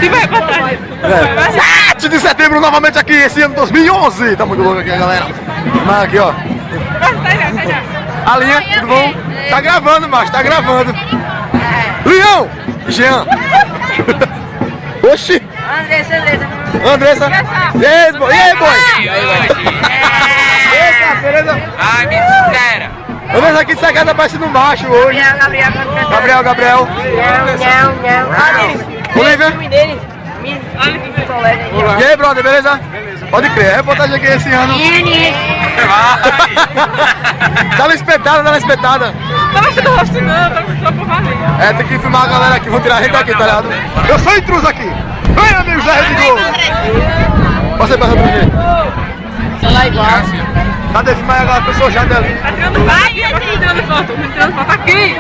Tipo reportagem. 7 de setembro, novamente aqui, esse ano 2011. Tá muito louco aqui, galera. Mas aqui, ó. A linha, tudo bom? Tá gravando, macho, tá gravando. Leão! Jean! Oxi! Andressa! E aí, boy? E aí, boy? Eita, beleza? Ai, me sincera. Andressa aqui de Sagada parecendo um macho hoje. Gabriel. Olivia? E aí, brother, beleza? Pode crer, é reportagem aqui esse ano. Dá uma espetada, dá uma espetada. Não vai ser do rosto não, tá só por valer. É, tem que filmar a galera aqui, vou tirar a gente daqui, tá ligado? Eu sou intruso aqui. Vem, amigos da Rede Globo. Passa aí pra representar. Tá lá igual. Cadê filmar aí a galera? Pessoa já dali. Tá tirando vai, eu tô tirando foto aqui.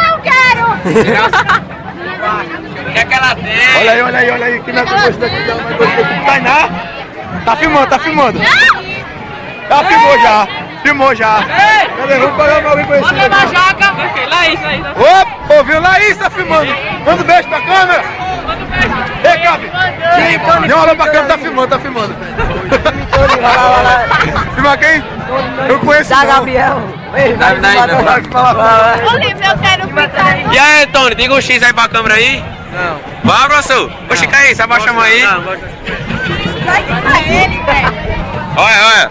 Eu quero! O que é que ela tem? Olha aí, que não é coisa daqui, não é coisa daqui. Tainá, tá filmando. Filmou já. Cadê? Vamos pagar pra alguém conhecido. Olha na jaca. Laís. Opa, ouviu? Laís tá filmando. Manda um beijo pra câmera. Ei, Gabi. Não olha pra câmera, tá filmando. Filma quem? Eu conheço. Da Gabriel. Olivia, eu quero ficar. E aí, Tony, diga um X aí pra câmera aí. Não. Vai, professor. Oxe, que é isso? Abaixa a mão aí. Vai pra ele, velho. Olha.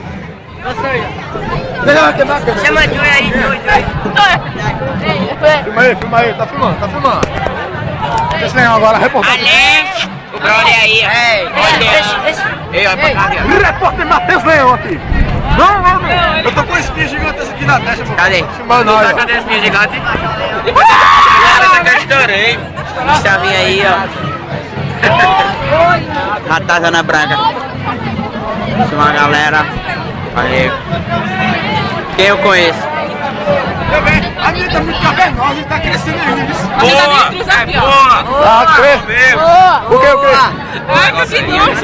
Chama a Joy aí, Filma aí, tá filmando. Esse leão agora, reportagem. O brother aí, ó. Ei, olha pra cá, Repórter Matheus Leão aqui. Não. Eu tô com espinha gigantesca aqui na testa, pô. Cadê? Filmando nós, ó. Cadê esse minha gigante? Eu estourei. Chavinha aí, ó. Ratazana branca. Uma galera. Valeu. Quem eu conheço? A gente tá muito cavernosa, a gente tá crescendo ainda. Boa! Ah, crê. Meu. O quê? Ai, que nojo.